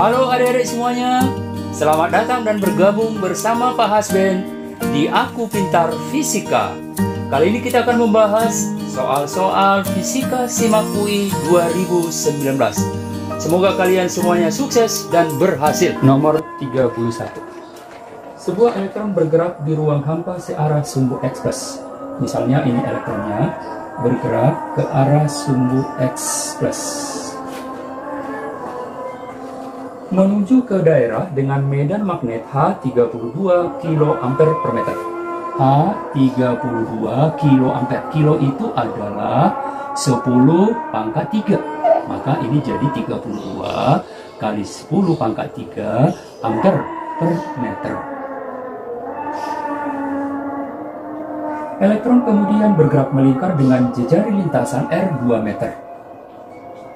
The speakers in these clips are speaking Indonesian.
Halo adik-adik semuanya, selamat datang dan bergabung bersama Pak Hasben di Aku Pintar Fisika. Kali ini kita akan membahas soal-soal Fisika SIMAK UI 2019. Semoga kalian semuanya sukses dan berhasil. Nomor 31. Sebuah elektron bergerak di ruang hampa searah sumbu X+. Misalnya ini elektronnya bergerak ke arah sumbu X+. Menuju ke daerah dengan medan magnet H32 kA per meter. H32 kA. Kilo itu adalah 10 pangkat 3. Maka ini jadi 32 kali 10 pangkat 3 ampere per meter. Elektron kemudian bergerak melingkar dengan jejari lintasan R2 meter.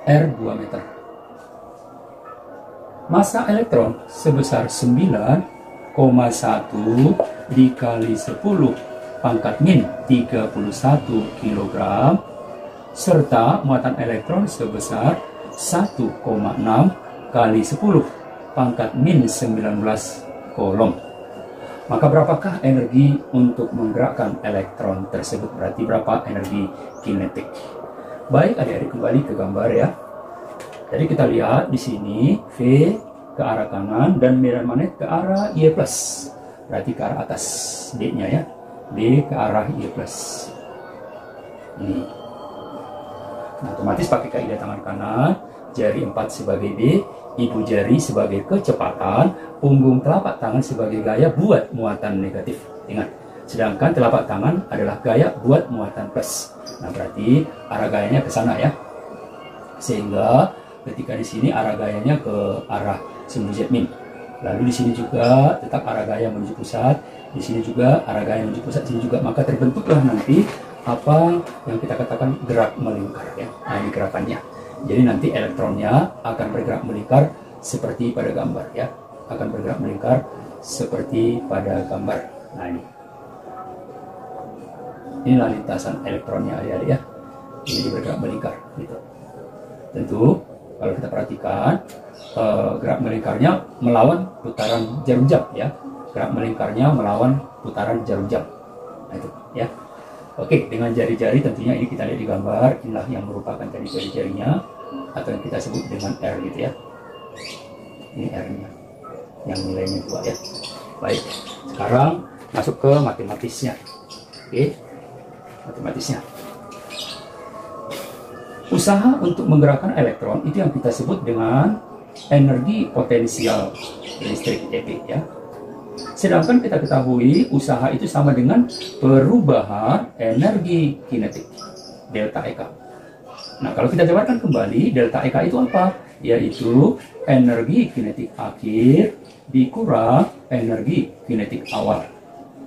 R2 meter. Massa elektron sebesar 9,1 dikali 10 pangkat min 31 kg serta muatan elektron sebesar 1,6 kali 10 pangkat min 19 kolom. Maka berapakah energi untuk menggerakkan elektron tersebut? Berarti berapa energi kinetik? Baik adik-adik, kembali ke gambar ya. Jadi kita lihat di sini V ke arah kanan dan medan magnet ke arah Y+. Berarti ke arah atas D-nya ya. D ke arah Y+. Ini. Nah, otomatis pakai kaidah tangan kanan, jari 4 sebagai B, ibu jari sebagai kecepatan, punggung telapak tangan sebagai gaya buat muatan negatif. Ingat, sedangkan telapak tangan adalah gaya buat muatan plus. Nah, berarti arah gayanya ke sana ya. Sehingga ketika di sini arah gayanya ke arah sumbu Z min. Lalu di sini juga tetap arah gaya menuju pusat, di sini juga arah gaya menuju pusat, sini juga, maka terbentuklah nanti apa yang kita katakan gerak melingkar ya. Nah, ini gerakannya. Jadi nanti elektronnya akan bergerak melingkar seperti pada gambar ya. Akan bergerak melingkar seperti pada gambar. Nah, ini. Inilah lintasan elektronnya adik-adik ya. Ini bergerak melingkar gitu. Tentu kalau kita perhatikan gerak melingkarnya melawan putaran jarum jam ya. Gerak melingkarnya melawan putaran jarum jam. Nah, itu ya. Oke, dengan jari-jari tentunya ini kita lihat di gambar, inilah yang merupakan tadi jari-jarinya atau yang kita sebut dengan R gitu ya. Ini R-nya yang nilainya 2 ya. Baik, sekarang masuk ke matematisnya. Oke, matematisnya. Usaha untuk menggerakkan elektron itu yang kita sebut dengan energi potensial listrik EP ya. Sedangkan kita ketahui usaha itu sama dengan perubahan energi kinetik delta EK. Nah, kalau kita jabarkan kembali delta EK itu apa? Yaitu energi kinetik akhir dikurang energi kinetik awal.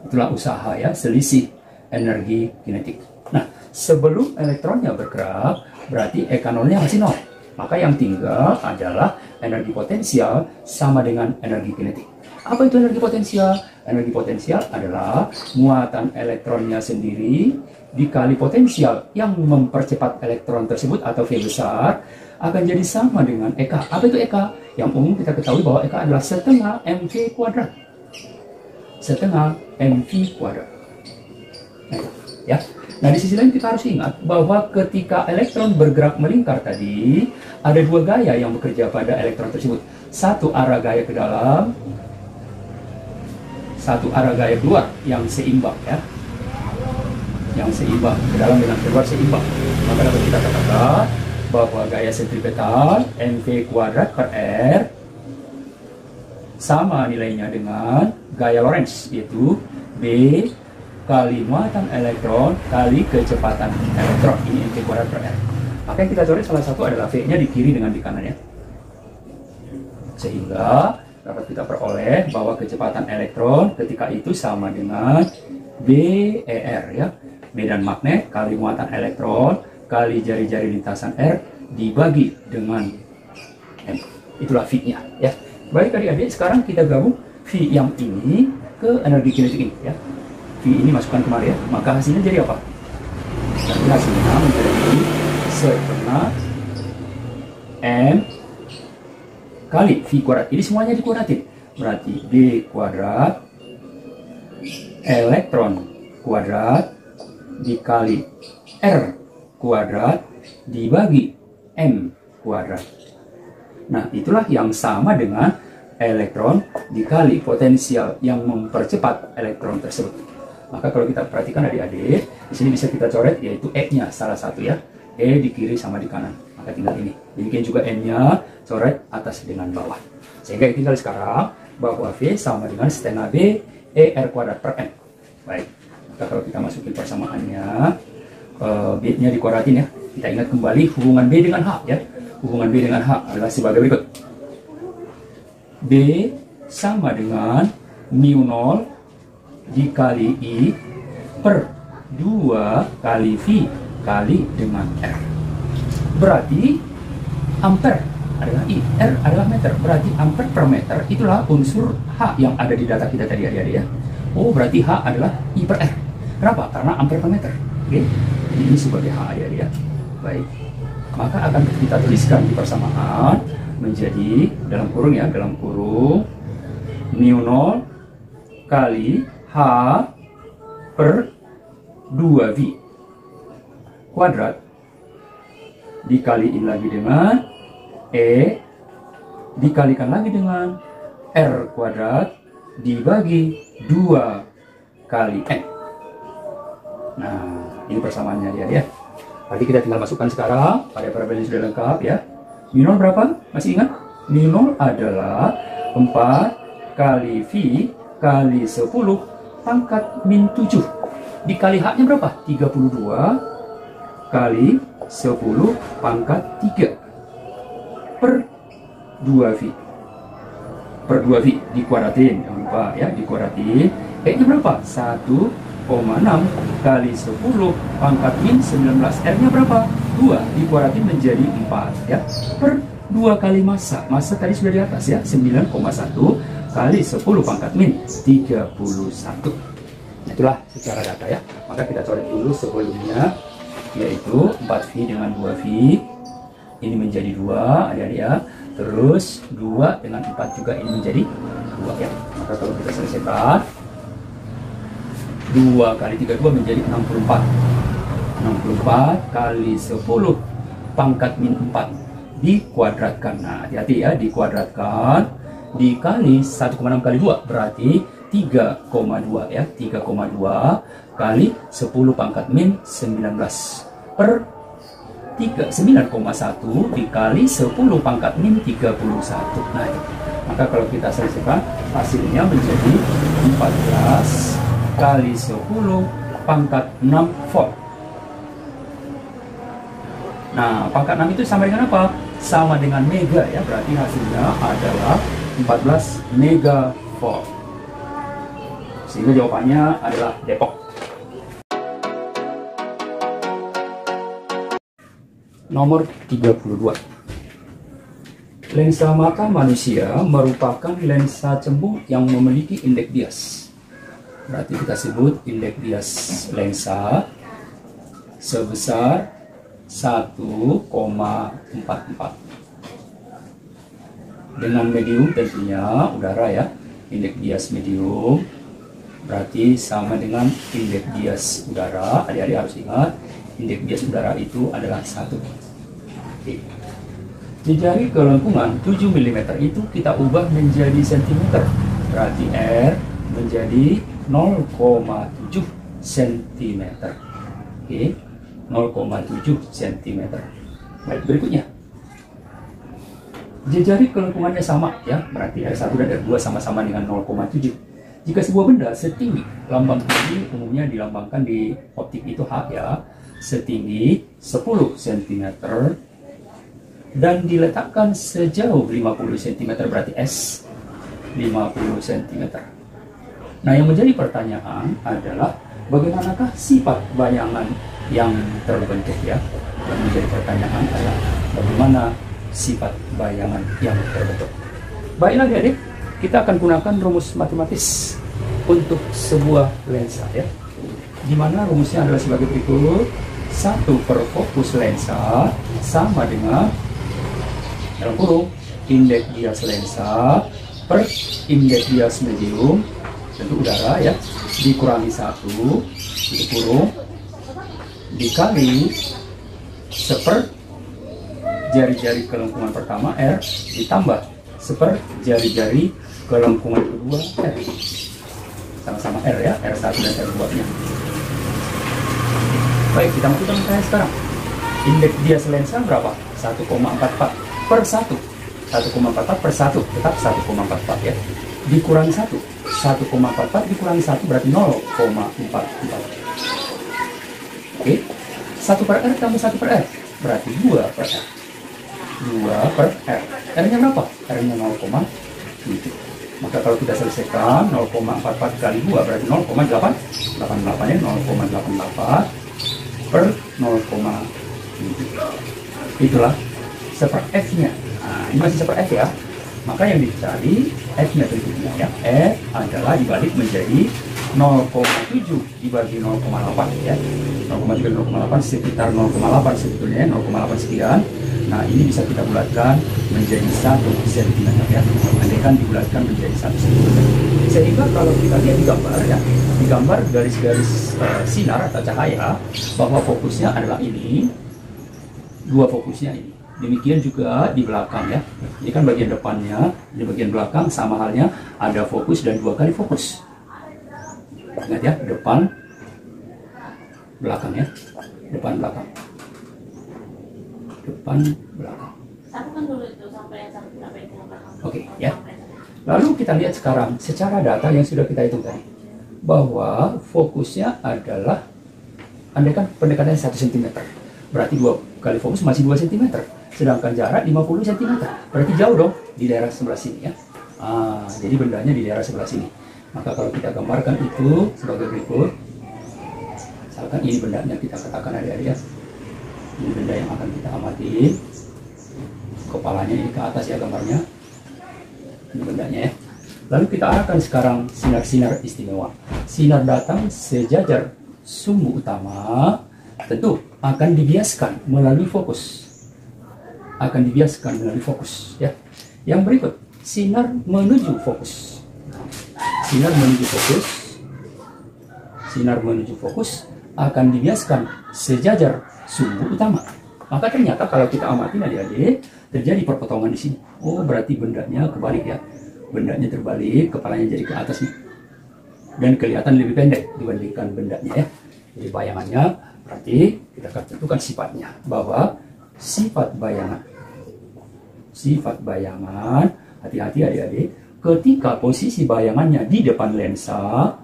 Itulah usaha ya, selisih energi kinetik. Nah, sebelum elektronnya bergerak berarti EK nolnya masih 0. Maka yang tinggal adalah energi potensial sama dengan energi kinetik. Apa itu energi potensial? Energi potensial adalah muatan elektronnya sendiri dikali potensial yang mempercepat elektron tersebut atau V besar akan jadi sama dengan EK. Apa itu EK? Yang umum kita ketahui bahwa EK adalah setengah mv kuadrat. Setengah mv kuadrat. Nah, ya. Nah, di sisi lain kita harus ingat bahwa ketika elektron bergerak melingkar tadi, ada dua gaya yang bekerja pada elektron tersebut. Satu arah gaya ke dalam, satu arah gaya keluar yang seimbang ya. Yang seimbang, ke dalam dengan keluar seimbang. Maka dapat kita katakan bahwa gaya sentripetal mv kuadrat per R sama nilainya dengan gaya Lorentz, yaitu B kali muatan elektron kali kecepatan elektron. Ini mv kuadrat per R. Maka yang kita coret salah satu adalah V-nya di kiri dengan di kanan ya. Sehingga dapat kita peroleh bahwa kecepatan elektron ketika itu sama dengan BER ya. Medan magnet kali muatan elektron kali jari-jari lintasan R dibagi dengan M. Itulah V-nya ya. Baik adik-adik, sekarang kita gabung V yang ini ke energi kinetik ini ya. V ini masukkan kemari ya, maka hasilnya jadi apa? Nanti hasilnya menjadi setengah M kali V kuadrat. Ini semuanya dikuadratin. Berarti B kuadrat elektron kuadrat dikali R kuadrat dibagi M kuadrat. Nah, itulah yang sama dengan elektron dikali potensial yang mempercepat elektron tersebut. Maka kalau kita perhatikan adik-adik, di sini bisa kita coret yaitu E-nya salah satu ya. E di kiri sama di kanan. Maka tinggal ini. Bikin juga M-nya, coret atas dengan bawah. Sehingga tinggal sekarang bahwa V sama dengan setengah B ER kuadrat per M. Baik. Maka kalau kita masukin persamaannya, B-nya dikuadratin ya. Kita ingat kembali hubungan B dengan H ya. Hubungan B dengan H adalah sebagai berikut. B sama dengan mu 0 dikali I per 2 kali V kali dengan R. Berarti ampere adalah I, R adalah meter. Berarti ampere per meter itulah unsur H yang ada di data kita tadi adik-adik ya. Oh, berarti H adalah I per R. Kenapa? Karena ampere per meter. Oke. Jadi ini sebagai H adik-adik ya. Baik. Maka akan kita tuliskan di persamaan menjadi dalam kurung ya, dalam kurung mu 0 kali H per 2V kuadrat dikaliin lagi dengan E dikalikan lagi dengan R kuadrat dibagi 2 kali N. Nah, ini persamaannya dia ya. Tadi kita tinggal masukkan sekarang pada parabel yang sudah lengkap ya. Mu 0 berapa? Masih ingat? Mu 0 adalah 4 kali V kali 10 pangkat min 7. Dikali H-nya berapa? 32 kali 10 pangkat 3 per 2V. Per 2V dikuadratin. Jangan lupa ya, dikuadratin. E-nya berapa? 1,6 kali 10 pangkat min 19. R-nya berapa? 2 dikuadratin menjadi 4 ya. Per 2 kali massa. Massa tadi sudah di atas ya. 9,1 kali 10 pangkat min 31. Itulah secara data ya. Maka kita coret dulu sebelumnya, yaitu 4V dengan 2V. Ini menjadi 2 adik-adik ya. Terus 2 dengan 4 juga ini menjadi 2 ya. Maka kalau kita selesaikan, 2 kali 32 menjadi 64. 64 kali 10 pangkat min 4 dikuadratkan. Nah, hati-hati ya, dikuadratkan dikali 1,6 kali 2 berarti 3,2 ya. 3,2 kali 10 pangkat min 19 per 9,1 dikali 10 pangkat min 31. Nah, maka kalau kita selesaikan hasilnya menjadi 14 kali 10 pangkat 6 volt. Nah, pangkat 6 itu sama dengan apa? Sama dengan mega ya, berarti hasilnya adalah 14 mega volt. Sehingga jawabannya adalah Depok. Nomor 32. Lensa mata manusia merupakan lensa cembung yang memiliki indeks bias. Berarti kita sebut indeks bias lensa sebesar 1,44. Dengan medium tentunya udara ya. Indeks bias medium berarti sama dengan indeks bias udara. Adik-adik harus ingat, indeks bias udara itu adalah 1. Oke. Jari kelengkungan 7 mm itu kita ubah menjadi cm. Berarti R menjadi 0,7 cm. Oke, 0,7 cm. Baik, berikutnya. Jari kelengkungannya sama ya, berarti R1 dan R2 sama-sama dengan 0,7. Jika sebuah benda setinggi, lambang tinggi umumnya dilambangkan di optik itu H ya, setinggi 10 cm dan diletakkan sejauh 50 cm berarti S 50 cm. Nah, yang menjadi pertanyaan adalah bagaimanakah sifat bayangan yang terbentuk ya? Yang menjadi pertanyaan adalah bagaimana sifat bayangan yang terbentuk. Baiklah adik-adik, kita akan gunakan rumus matematis untuk sebuah lensa ya. Di mana rumusnya adalah sebagai berikut. 1 per fokus lensa sama dengan dalam kurung indeks bias lensa per indeks bias medium, tentu udara ya, dikurangi 1, itu kurung, dikali seper jari-jari kelengkungan pertama R, ditambah seper jari-jari kelengkungan kedua R. Sama-sama R ya, R1 dan R2 nya. Baik, kita masukkan angkanya sekarang. Indeks bias lensa berapa? 1,44 per 1. 1,44 per 1, tetap 1,44 ya. Dikurangi 1. 1,44 dikurangi 1 berarti 0,44. Oke. 1 per R tambah 1 per R berarti 2 per R. 2 per R. R-nya berapa? R-nya 0,7. Maka kalau kita selesaikan 0,44 kali 2 berarti 0,888 ya, 0,88 per 0,7. Itulah seper F-nya. Nah, ini masih seper F ya. Maka yang dicari F-nya berikutnya ya. F adalah dibalik menjadi 0,7 dibagi 0,8 ya. 0,7 0,8 sekitar 0,8 sebetulnya, 0,8 sekian. Nah, ini bisa kita bulatkan menjadi 1 cm ya. Andaikan dibulatkan menjadi 1 cm. Sehingga kalau kita lihat di gambar ya, di gambar garis-garis sinar atau cahaya, bahwa fokusnya adalah ini, dua fokusnya ini. Demikian juga di belakang ya. Ini kan bagian depannya, di bagian belakang sama halnya ada fokus dan 2 kali fokus. Ingat ya, depan, belakang ya, depan belakang. Depan belakang. Oke ya. Lalu kita lihat sekarang secara data yang sudah kita hitung tadi, bahwa fokusnya adalah, andaikan pendekatannya 1 cm, berarti 2 kali fokus masih 2 cm, sedangkan jarak 50 cm, berarti jauh dong di daerah sebelah sini ya. Jadi bendanya di daerah sebelah sini. Maka kalau kita gambarkan itu sebagai berikut, misalkan ini bendanya, kita katakan adik-adik ya, ini benda yang akan kita amati, kepalanya ini ke atas ya gambarnya, ini bendanya ya. Lalu kita arahkan sekarang sinar-sinar istimewa. Sinar datang sejajar sumbu utama, tentu akan dibiaskan melalui fokus. Akan dibiaskan melalui fokus ya. Yang berikut, sinar menuju fokus. Sinar menuju fokus. Sinar menuju fokus akan dibiaskan sejajar sumbu utama. Maka ternyata kalau kita amati adik-adik, terjadi perpotongan di sini. Oh, berarti bendanya kebalik ya. Bendanya terbalik, kepalanya jadi ke atas nih. Dan kelihatan lebih pendek dibandingkan bendanya ya. Jadi bayangannya berarti kita akan tentukan sifatnya, bahwa sifat bayangan, hati-hati adik-adik, ketika posisi bayangannya di depan lensa,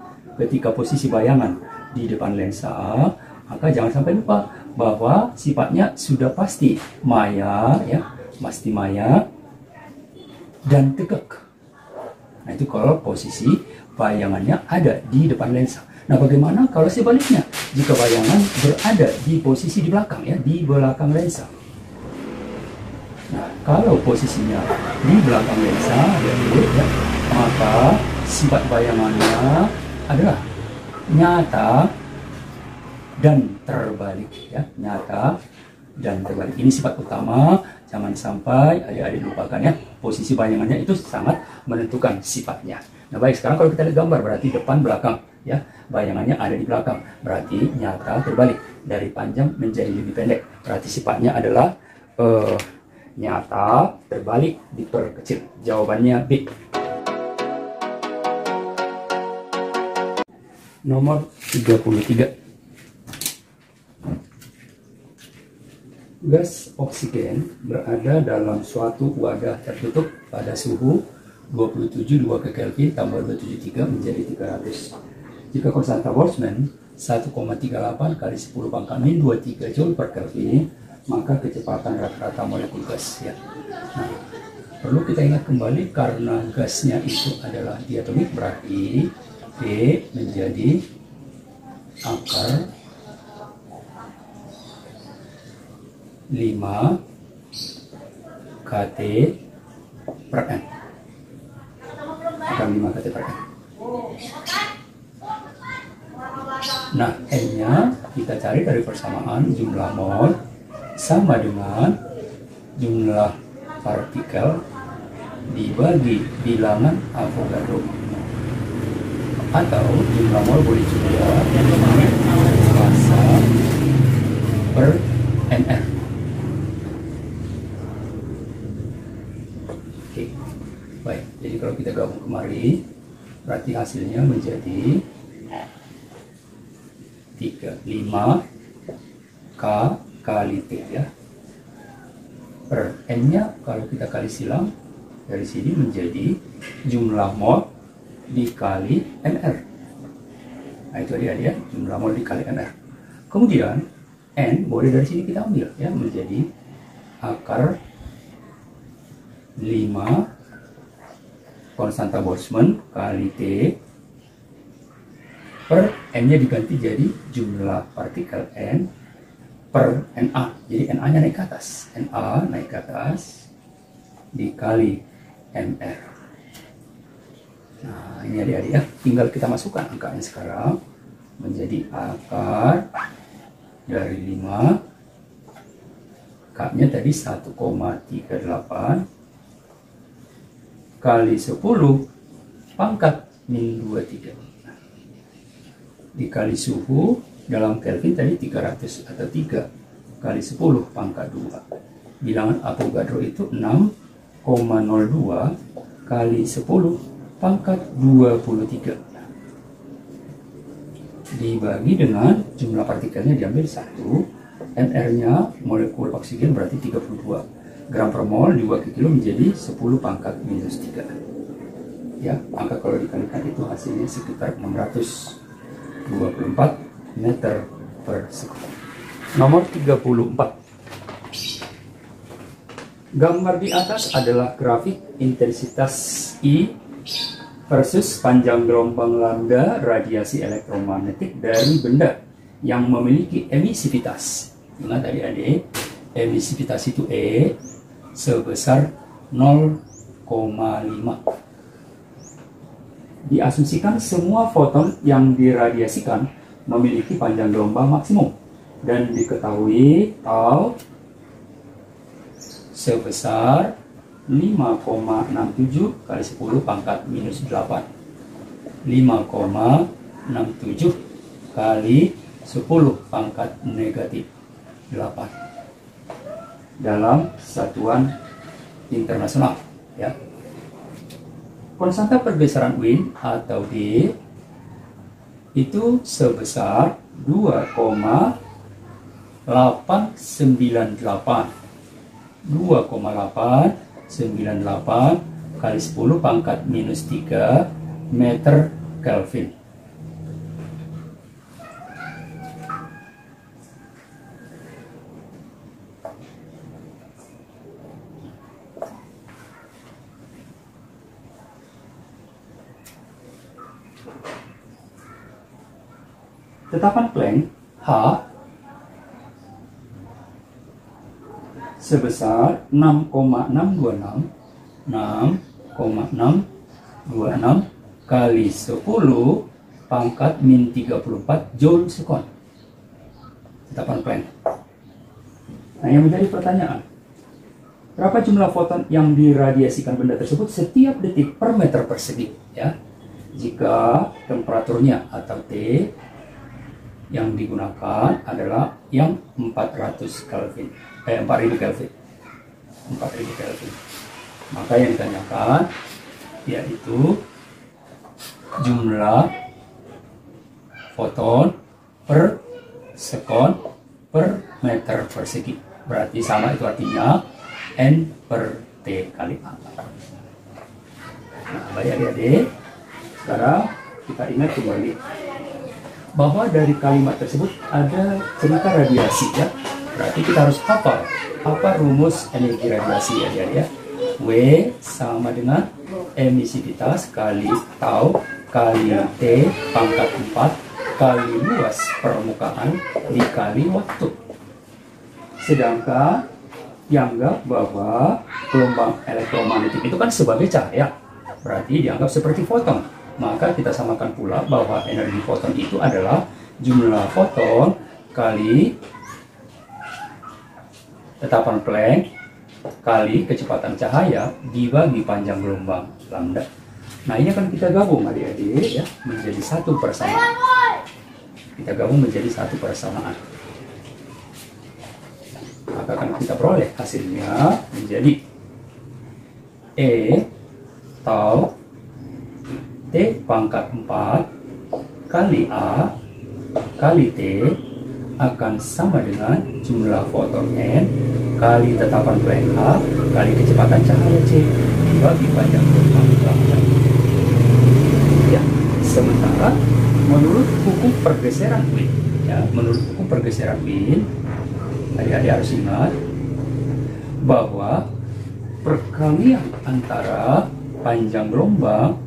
maka jangan sampai lupa bahwa sifatnya sudah pasti maya ya, pasti maya dan tegak. Nah, itu kalau posisi bayangannya ada di depan lensa. Nah, bagaimana kalau sebaliknya? Jika bayangan berada di posisi di belakang ya, di belakang lensa. Nah, kalau posisinya di belakang lensa ya, maka sifat bayangannya adalah nyata dan terbalik ya, nyata dan terbalik. Ini sifat utama, jangan sampai adik-adik lupakan ya. Posisi bayangannya itu sangat menentukan sifatnya. Nah, baik, sekarang kalau kita lihat gambar berarti depan belakang ya, bayangannya ada di belakang, berarti nyata terbalik, dari panjang menjadi lebih pendek, berarti sifatnya adalah nyata terbalik diperkecil. Jawabannya B. Nomor 33. Gas oksigen berada dalam suatu wadah tertutup pada suhu 27,2 Kelvin tambah 273 menjadi 300. Jika konstanta Boltzmann 1,38 kali 10 pangkat min 23 Joule per Kelvin, maka kecepatan rata-rata molekul gas ya. Nah, perlu kita ingat kembali karena gasnya itu adalah diatomik, berarti V menjadi akar 5 kT per N. Akar 5 kT per N. Nah, N-nya kita cari dari persamaan jumlah mol sama dengan jumlah partikel dibagi bilangan Avogadro, atau jumlah mol boleh juga massa per mR. Oke, baik. Jadi kalau kita gabung kemari, berarti hasilnya menjadi 5 K kali T ya. Per M-nya kalau kita kali silang dari sini menjadi jumlah mol dikali mR. Nah itu dia ya, jumlah mol dikali mR. Kemudian N boleh dari sini kita ambil ya, menjadi akar 5 konstanta Boltzmann kali T per M-nya diganti jadi jumlah partikel N per NA. Jadi NA-nya naik ke atas, NA naik ke atas dikali mR. Nah ini adik-adik ya, tinggal kita masukkan angkanya sekarang menjadi akar dari 5, K-nya tadi 1,38 kali 10 pangkat min 23 dikali suhu dalam Kelvin tadi 300 atau 3 kali 10 pangkat 2. Bilangan Avogadro itu 6,02 kali 10 pangkat 23 dibagi dengan jumlah partikelnya diambil 1, mR-nya molekul oksigen berarti 32 gram per mol, 2 kilo menjadi 10 pangkat minus 3 ya. Angka kalau dikalikan itu hasilnya sekitar 624 meter per sekund. Nomor 34. Gambar di atas adalah grafik intensitas I versus panjang gelombang lambda radiasi elektromagnetik dari benda yang memiliki emisivitas. Ingat adik-adik, emisivitas itu E sebesar 0,5. Diasumsikan semua foton yang diradiasikan memiliki panjang gelombang maksimum dan diketahui tau sebesar 5,67 kali 10 pangkat minus 8. 5,67 kali 10 pangkat negatif 8 dalam satuan internasional ya. Konstanta pergeseran Wien atau D itu sebesar 2,898 kali 10 pangkat minus 3 meter Kelvin. Tetapan Planck H sebesar 6,626 kali 10 pangkat min 34 Joule sekon. Tetapan Planck. Nah, yang menjadi pertanyaan, berapa jumlah foton yang diradiasikan benda tersebut setiap detik per meter persegi ya, jika temperaturnya atau T yang digunakan adalah yang 400 Kelvin, 4000 Kelvin. 4000 Kelvin. Maka yang ditanyakan yaitu jumlah foton per sekon per meter persegi. Berarti sama, itu artinya N per T kali A. Nah, baik adik-adik, sekarang kita ingat kembali bahwa dari kalimat tersebut ada cerita radiasi ya. Berarti kita harus hafal apa rumus energi radiasi ya. W sama dengan emisivitas kali tau kali T pangkat 4 kali luas permukaan dikali waktu. Sedangkan dianggap bahwa gelombang elektromagnetik itu kan sebagai cahaya, berarti dianggap seperti foton. Maka kita samakan pula bahwa energi foton itu adalah jumlah foton kali tetapan Planck kali kecepatan cahaya dibagi panjang gelombang lambda. Nah, ini akan kita gabung adik-adik ya menjadi satu persamaan. Kita gabung menjadi satu persamaan. Maka akan kita peroleh hasilnya menjadi E tau T pangkat 4 kali A kali T akan sama dengan jumlah foton N kali tetapan Planck H kali kecepatan cahaya C dibagi panjang gelombang lambda. Ya, sementara menurut hukum pergeseran Wien, ya, menurut hukum pergeseran Wien, adik-adik harus ingat bahwa perkalian antara panjang gelombang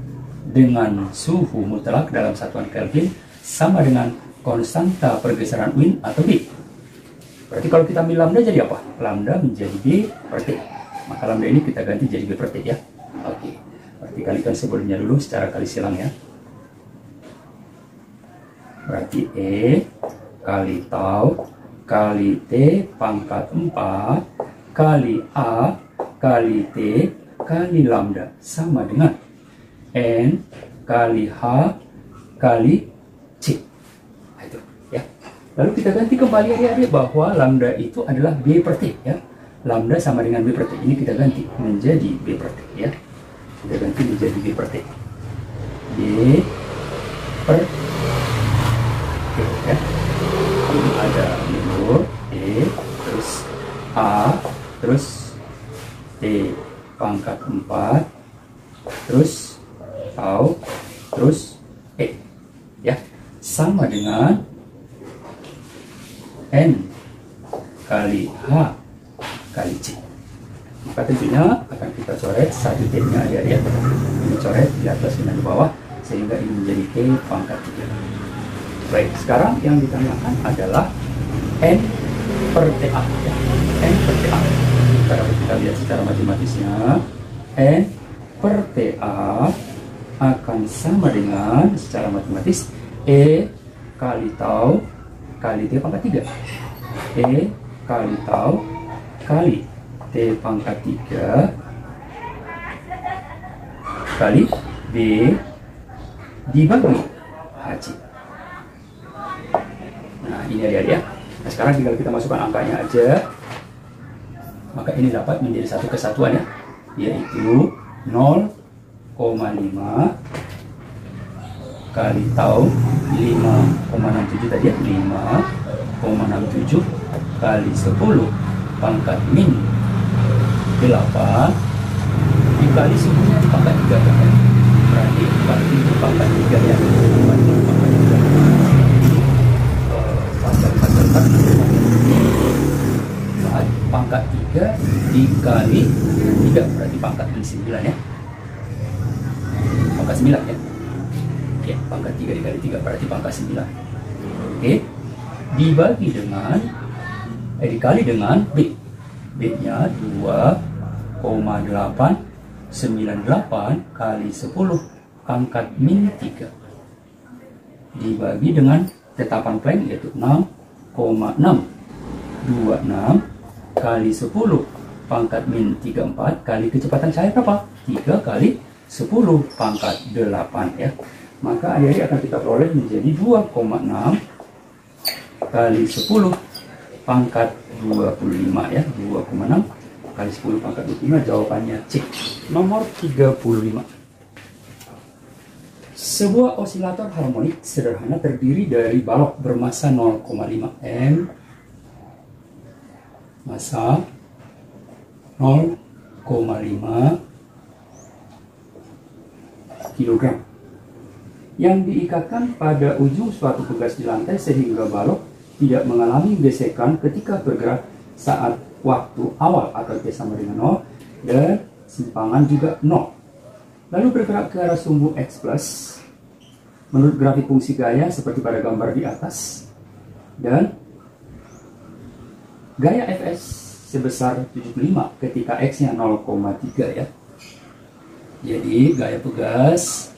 dengan suhu mutlak dalam satuan Kelvin sama dengan konstanta pergeseran Wien atau B. Berarti kalau kita ambil lambda jadi apa? Lambda menjadi B per T. Maka lambda ini kita ganti jadi B per T ya. Oke. Berarti kalikan sebelumnya dulu secara kali silang ya. Berarti E kali tau kali T pangkat 4 kali A kali T kali lambda sama dengan N kali H kali C. Nah, itu ya. Lalu kita ganti kembali adik-adik bahwa lambda itu adalah B per T ya. Lambda sama dengan B per T. Ini kita ganti menjadi B per T ya. Kita ganti menjadi B per T. B per T ya. Ini ada minor E terus A terus T pangkat 4 terus tau terus E ya, sama dengan N kali H kali C. Maka tentunya akan kita coret satu T-nya adik-adik. Ini coret di atas dan di bawah sehingga ini menjadi T pangkat 3. Baik, sekarang yang ditanyakan adalah N per TA ya. N per TA. Kalau kita lihat secara matematisnya, N per TA akan sama dengan secara matematis E kali tau kali T pangkat 3. E kali tau kali T pangkat 3 kali B dibagi HC. Nah, ini adik-adik ya. Nah, sekarang tinggal kita masukkan angkanya aja. Maka ini dapat menjadi satu kesatuan ya, yaitu 0,5 kali tau 5,67 tadi ya, 5,67 kali 10 pangkat min 8 dikali suhunya di pangkat 3 kan ya. Berarti 4 pangkat 3 ya, 4 pangkat 3 pangkat 3 dikali 3 berarti pangkat 9 ya. Pangkat 9 ya. Oke, pangkat 3 dikali 3 berarti pangkat 9. Oke. Dibagi dengan dikali dengan B. B-nya 2,898 kali 10 pangkat min 3. Dibagi dengan tetapan Planck yaitu 6,626 kali 10 pangkat min 34 kali kecepatan cahaya berapa? 3 kali 10 pangkat 8 ya. Maka adik-adik akan kita peroleh menjadi 2,6 kali 10 pangkat 25 ya. 2,6 kali 10 pangkat 25, jawabannya C. Nomor 35. Sebuah osilator harmonik sederhana terdiri dari balok bermasa 0,5 M, masa 0,5 kg, yang diikatkan pada ujung suatu pegas di lantai sehingga balok tidak mengalami gesekan ketika bergerak saat waktu awal atau T sama dengan 0 dan simpangan juga 0. Lalu bergerak ke arah sumbu X plus menurut grafik fungsi gaya seperti pada gambar di atas, dan gaya Fs sebesar 75 ketika X-nya 0,3 ya. Jadi gaya pegas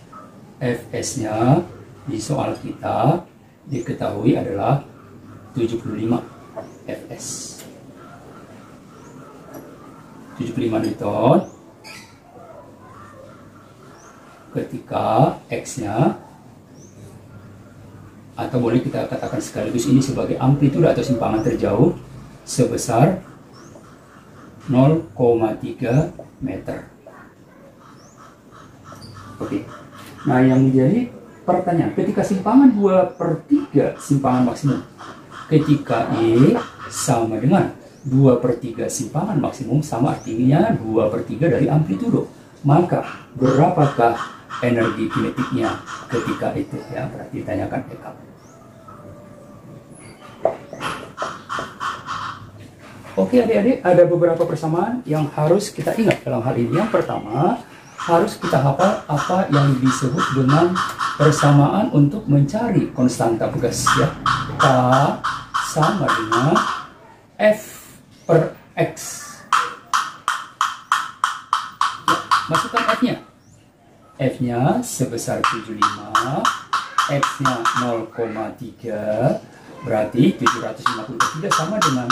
Fs-nya di soal kita diketahui adalah 75 Fs. 75 Newton ketika X-nya, atau boleh kita katakan sekaligus ini sebagai amplitude atau simpangan terjauh sebesar 0,3 meter. Oke. Nah, yang menjadi pertanyaan, ketika simpangan 2/3 simpangan maksimum, ketika E sama dengan 2/3 simpangan maksimum, sama artinya 2/3 dari amplitudo, maka berapakah energi kinetiknya ketika itu? Ya, berarti ditanyakan EK. Oke adik-adik, ada beberapa persamaan yang harus kita ingat dalam hal ini. Yang pertama, harus kita hafal apa yang disebut dengan persamaan untuk mencari konstanta pegas, ya. K sama dengan F per X. Ya, masukkan F-nya. F-nya sebesar 75, X-nya 0,3, berarti 753 sama dengan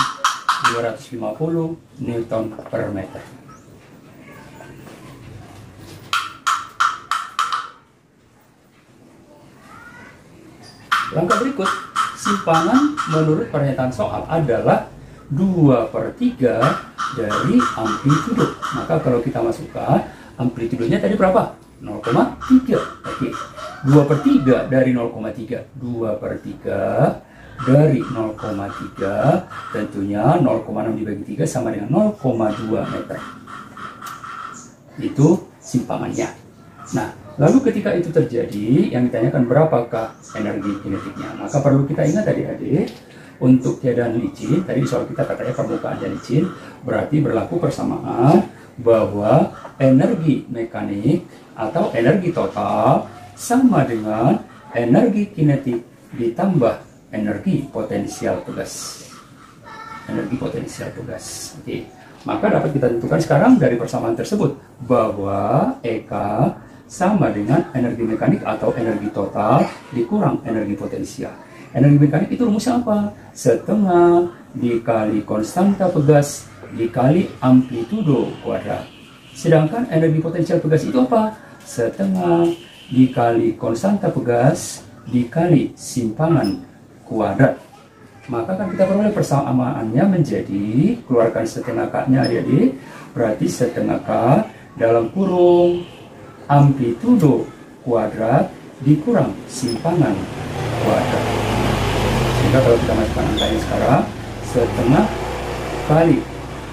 250 Newton per meter. Langkah berikut, simpangan menurut pernyataan soal adalah 2/3 dari amplitudo. Maka kalau kita masukkan amplitudonya tadi berapa? 0,3. Oke. 2/3 dari 0,3. 2/3 dari 0,3 tentunya 0,6 dibagi 3 sama dengan 0,2 meter. Itu simpangannya. Nah, lalu ketika itu terjadi, yang ditanyakan berapakah energi kinetiknya. Maka perlu kita ingat adik-adik, untuk keadaan licin, tadi di soal kita katanya permukaannya licin, berarti berlaku persamaan bahwa energi mekanik atau energi total sama dengan energi kinetik ditambah energi potensial pegas. Energi potensial pegas. Oke. Maka dapat kita tentukan sekarang dari persamaan tersebut bahwa EK sama dengan energi mekanik atau energi total dikurang energi potensial. Energi mekanik itu rumusnya apa? Setengah dikali konstanta pegas dikali amplitudo kuadrat. Sedangkan energi potensial pegas itu apa? Setengah dikali konstanta pegas dikali simpangan kuadrat. Maka kan kita peroleh persamaannya menjadi, keluarkan setengah K-nya adik-adik, berarti setengah K dalam kurung amplitudo kuadrat dikurang simpangan kuadrat. Sehingga kalau kita masukkan angkanya sekarang, setengah kali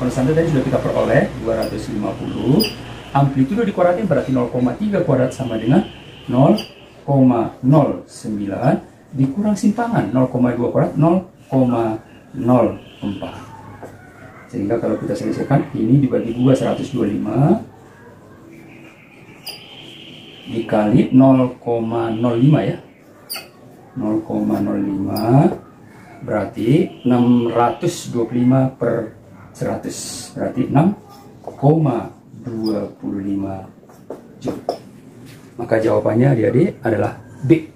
konstanta tadi sudah kita peroleh 250, amplitudo dikuadratkan berarti 0,3 kuadrat sama dengan 0,09 dikurang simpangan 0,2 kuadrat 0,04. Sehingga kalau kita selesaikan ini dibagi 2 125 dikali 0,05 ya. 0,05 berarti 625 per 100 berarti 6,25 Joule. Maka jawabannya adik-adik adalah B.